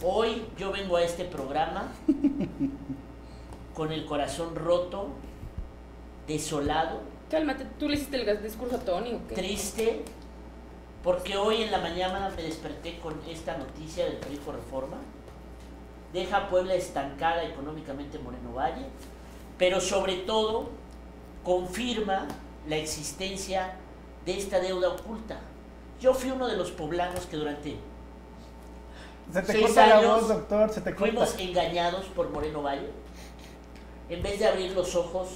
Hoy yo vengo a este programa con el corazón roto, desolado. Cálmate, ¿tú le hiciste el discurso a Tony o qué? Triste, porque hoy en la mañana me desperté con esta noticia del periódico Reforma. Deja a Puebla estancada económicamente Moreno Valle, pero sobre todo confirma la existencia de esta deuda oculta. Yo fui uno de los poblanos que durante Se te 6 corta la años voz, doctor, se te corta. fuimos engañados por Moreno Valle. En vez de abrir los ojos,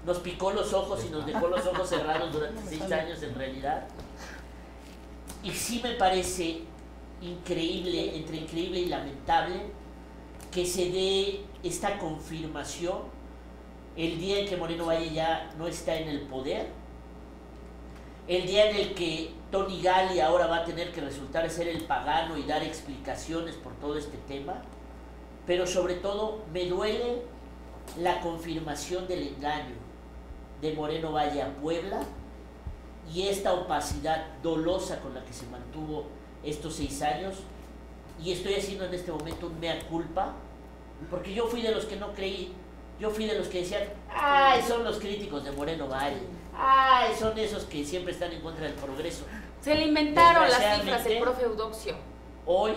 nos picó los ojos y nos dejó los ojos cerrados durante 6 años en realidad. Y sí me parece increíble, entre increíble y lamentable, que se dé esta confirmación el día en que Moreno Valle ya no está en el poder, el día en el que Tony Gali ahora va a tener que resultar ser el pagano y dar explicaciones por todo este tema, pero sobre todo me duele la confirmación del engaño de Moreno Valle a Puebla y esta opacidad dolosa con la que se mantuvo estos 6 años, y estoy haciendo en este momento un mea culpa, porque yo fui de los que no creí, yo fui de los que decían, ay, son los críticos de Moreno Valle, ay, son esos que siempre están en contra del progreso. Se le inventaron las cifras Desgraciadamente, el profe Eudoxio. Hoy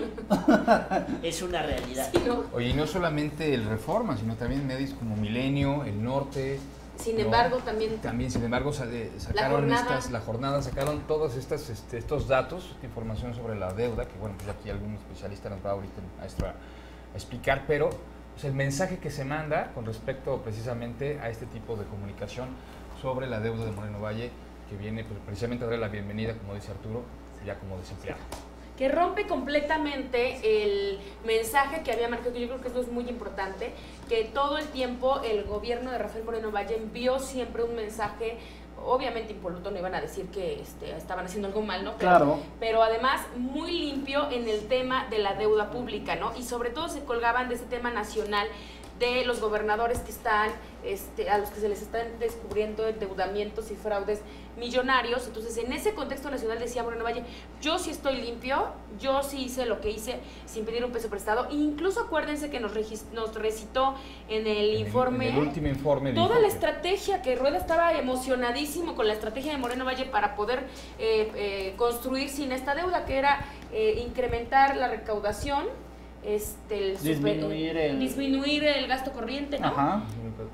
es una realidad. Sí, ¿no? Oye, y no solamente el Reforma, sino también medios como Milenio, El Norte. Sin ¿no? embargo, también Sin embargo, sacaron La Jornada. sacaron todos estos datos, esta información sobre la deuda, que bueno, pues aquí algún especialista nos va ahorita a explicar, pero pues, el mensaje que se manda con respecto precisamente a este tipo de comunicación sobre la deuda de Moreno Valle, que viene pues, precisamente a darle la bienvenida, como dice Arturo, ya como desempleado. que rompe completamente el mensaje que había marcado, que yo creo que esto es muy importante, que todo el tiempo el gobierno de Rafael Moreno Valle envió siempre un mensaje, obviamente impoluto, no iban a decir que estaban haciendo algo mal, ¿no? Claro. Pero además muy limpio en el tema de la deuda pública, ¿no? Y sobre todo se colgaban de ese tema nacional de los gobernadores que están, a los que se les están descubriendo endeudamientos y fraudes millonarios. Entonces, en ese contexto nacional decía Moreno Valle, yo sí estoy limpio, yo sí hice lo que hice sin pedir un peso prestado. E incluso acuérdense que nos recitó en el informe, en el último informe, toda dijo la que estrategia, que Rueda estaba emocionadísimo con la estrategia de Moreno Valle para poder construir sin esta deuda, que era incrementar la recaudación, Disminuir el gasto corriente, ¿no? Ajá.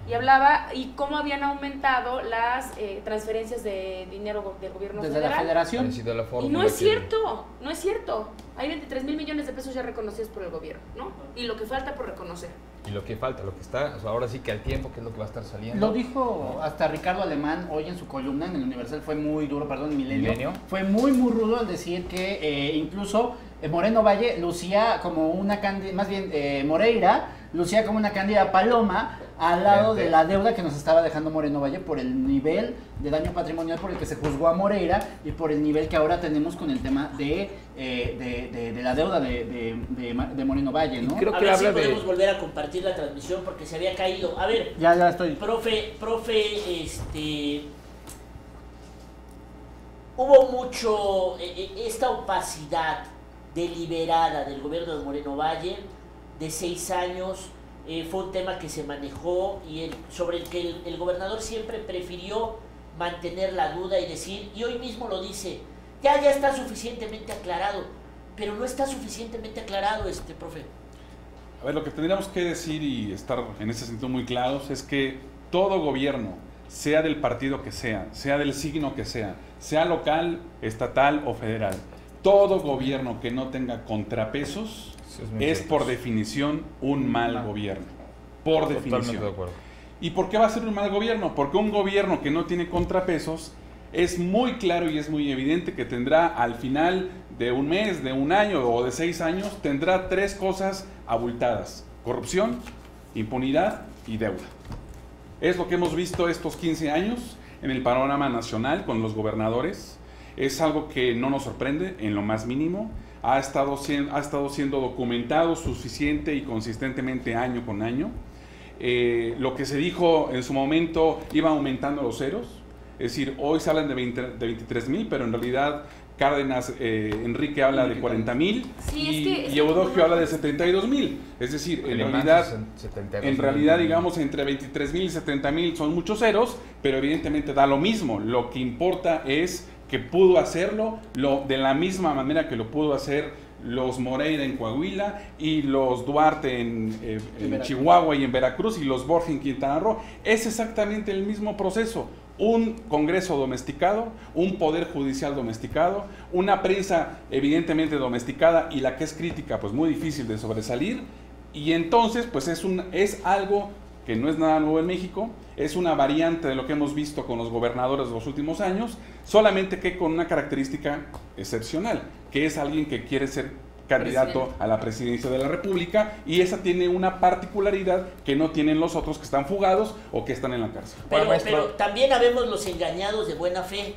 Y hablaba y cómo habían aumentado las transferencias de dinero del gobierno Desde federal. la federación. parecido a la Y fórmula no es que- cierto, no es cierto. Hay 23,000 millones de pesos ya reconocidos por el gobierno, ¿no? Y lo que falta por reconocer. Y lo que falta, lo que está, o sea, ahora sí que al tiempo, que es lo que va a estar saliendo. Lo dijo hasta Ricardo Alemán hoy en su columna en el Universal, fue muy duro, perdón, Milenio. Fue muy rudo al decir que incluso Moreno Valle lucía como una cándida, más bien Moreira lucía como una cándida paloma al lado de la deuda que nos estaba dejando Moreno Valle por el nivel de daño patrimonial por el que se juzgó a Moreira y por el nivel que ahora tenemos con el tema de la deuda de Moreno Valle, ¿no? Creo A que ver si habla de- podemos volver a compartir la transmisión porque se había caído. A ver, Ya estoy. profe, hubo mucho, esta opacidad deliberada del gobierno de Moreno Valle de 6 años, fue un tema que se manejó y sobre el que el gobernador siempre prefirió mantener la duda y decir, y hoy mismo lo dice, ya está suficientemente aclarado, pero no está suficientemente aclarado, profe. A ver, lo que tendríamos que decir y estar en ese sentido muy claros es que todo gobierno, sea del partido que sea del signo que sea local, estatal o federal, todo gobierno que no tenga contrapesos Sí, es muy es cierto. por definición un mal gobierno. Por Totalmente definición. de acuerdo. ¿Y por qué va a ser un mal gobierno? Porque un gobierno que no tiene contrapesos es muy claro y es muy evidente que tendrá al final de un mes, de un año o de 6 años, tendrá 3 cosas abultadas: corrupción, impunidad y deuda. Es lo que hemos visto estos 15 años en el panorama nacional con los gobernadores. Es algo que no nos sorprende en lo más mínimo. Ha estado siendo documentado suficiente y consistentemente año con año. Lo que se dijo en su momento iba aumentando los ceros. Es decir, hoy se hablan de 23,000, pero en realidad Cárdenas, Enrique habla de 40,000 sí, y Eudogio habla de 72,000. Es decir, en realidad digamos entre 23,000 y 70,000 son muchos ceros, pero evidentemente da lo mismo. Lo que importa es que pudo hacerlo de la misma manera que lo pudo hacer los Moreira en Coahuila y los Duarte en Chihuahua y en Veracruz y los Borges en Quintana Roo. Es exactamente el mismo proceso. Un Congreso domesticado, un Poder Judicial domesticado, una prensa evidentemente domesticada y la que es crítica pues muy difícil de sobresalir, y entonces pues es algo que no es nada nuevo en México, es una variante de lo que hemos visto con los gobernadores de los últimos años, solamente que con una característica excepcional, que es alguien que quiere ser candidato a la presidencia de la República, y esa tiene una particularidad que no tienen los otros que están fugados o que están en la cárcel. Pero también habemos los engañados de buena fe.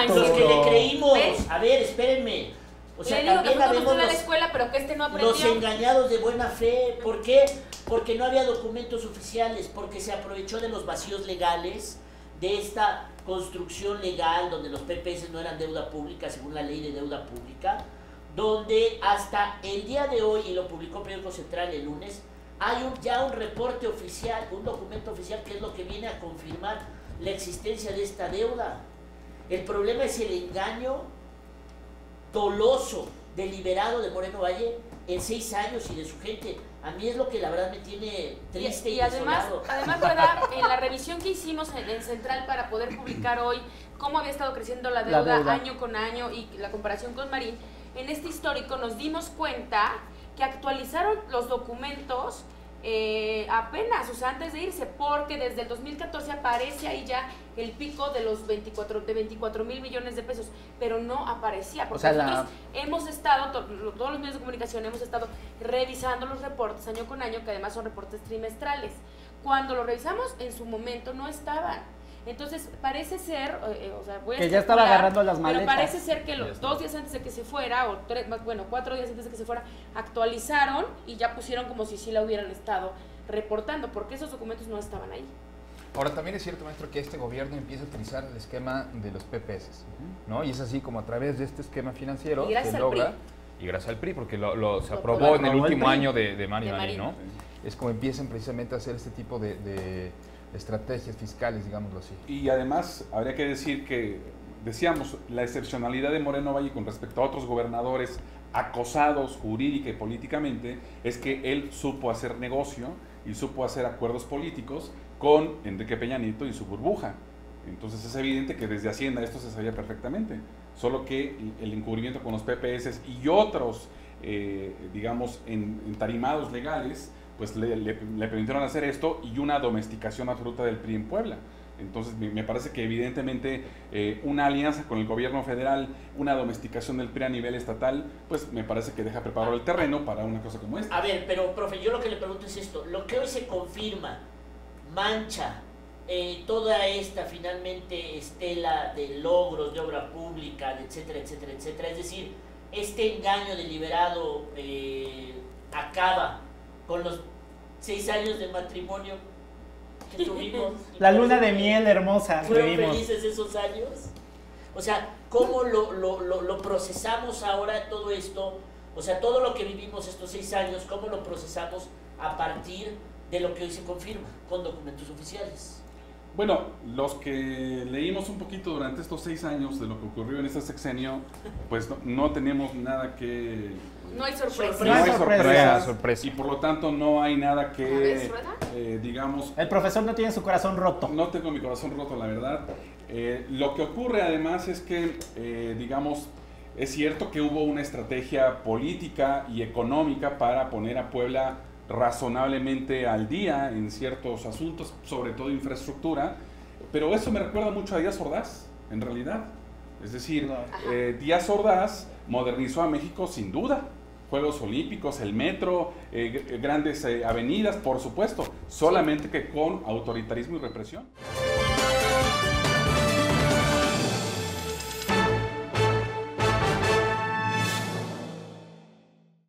Los que le creímos. ¿Ves? A ver, espérenme. O sea, le digo también que habemos a la escuela, pero que no aprendió. Los engañados de buena fe. ¿Por qué? Porque no había documentos oficiales, porque se aprovechó de los vacíos legales, de esta construcción legal donde los PPS no eran deuda pública según la ley de deuda pública, donde hasta el día de hoy, y lo publicó Periódico Central el lunes, hay ya un reporte oficial, un documento oficial que es lo que viene a confirmar la existencia de esta deuda. El problema es el engaño doloso, deliberado de Moreno Valle en 6 años y de su gente. A mí es lo que la verdad me tiene triste y además, ¿verdad? En la revisión que hicimos en Central para poder publicar hoy cómo había estado creciendo la deuda año con año y la comparación con Marín, en este histórico nos dimos cuenta que actualizaron los documentos apenas, o sea, antes de irse, porque desde el 2014 aparece ahí ya el pico de los 24,000 millones de pesos, pero no aparecía, porque nosotros hemos estado, todos los medios de comunicación hemos estado revisando los reportes año con año, que además son reportes trimestrales. Cuando lo revisamos, en su momento no estaban. Entonces, parece ser, o sea, voy a que ya estaba agarrando las maletas. Pero parece ser que los 2 días antes de que se fuera, o 4 días antes de que se fuera, actualizaron y ya pusieron como si sí la hubieran estado reportando, porque esos documentos no estaban ahí. Ahora, también es cierto, maestro, que este gobierno empieza a utilizar el esquema de los PPS, ¿no? Y es así como a través de este esquema financiero se logra, y gracias al PRI, porque se aprobó en el último año de Marín, ¿no? Es como empiezan precisamente a hacer este tipo de estrategias fiscales, digámoslo así. Y además habría que decir que, decíamos, la excepcionalidad de Moreno Valle con respecto a otros gobernadores acosados jurídica y políticamente es que él supo hacer negocio y supo hacer acuerdos políticos con Enrique Peña Nieto y su burbuja. Entonces es evidente que desde Hacienda esto se sabía perfectamente, solo que el encubrimiento con los PPS y otros, digamos, entarimados legales, pues le permitieron hacer esto, y una domesticación absoluta del PRI en Puebla. Entonces me parece que evidentemente una alianza con el gobierno federal, una domesticación del PRI a nivel estatal, pues me parece que deja preparado el terreno para una cosa como esta. A ver, pero profe, yo lo que le pregunto es esto, lo que hoy se confirma, mancha toda esta finalmente estela de logros de obra pública, etcétera, etcétera, etcétera, es decir, este engaño deliberado acaba con los 6 años de matrimonio que tuvimos. La luna de miel hermosa. ¿Fueron felices esos años? O sea, ¿cómo lo procesamos ahora todo esto? O sea, todo lo que vivimos estos 6 años, ¿cómo lo procesamos a partir de lo que hoy se confirma con documentos oficiales? Bueno, los que leímos un poquito durante estos 6 años de lo que ocurrió en este sexenio, pues no tenemos nada que... No hay sorpresa. No hay sorpresa. Y por lo tanto no hay nada que, digamos... El profesor no tiene su corazón roto. No tengo mi corazón roto, la verdad. Lo que ocurre además es que, digamos, es cierto que hubo una estrategia política y económica para poner a Puebla razonablemente al día en ciertos asuntos, sobre todo infraestructura, pero eso me recuerda mucho a Díaz Ordaz, en realidad. Es decir, Díaz Ordaz modernizó a México sin duda. Juegos Olímpicos, el metro, grandes avenidas, por supuesto, solamente que con autoritarismo y represión.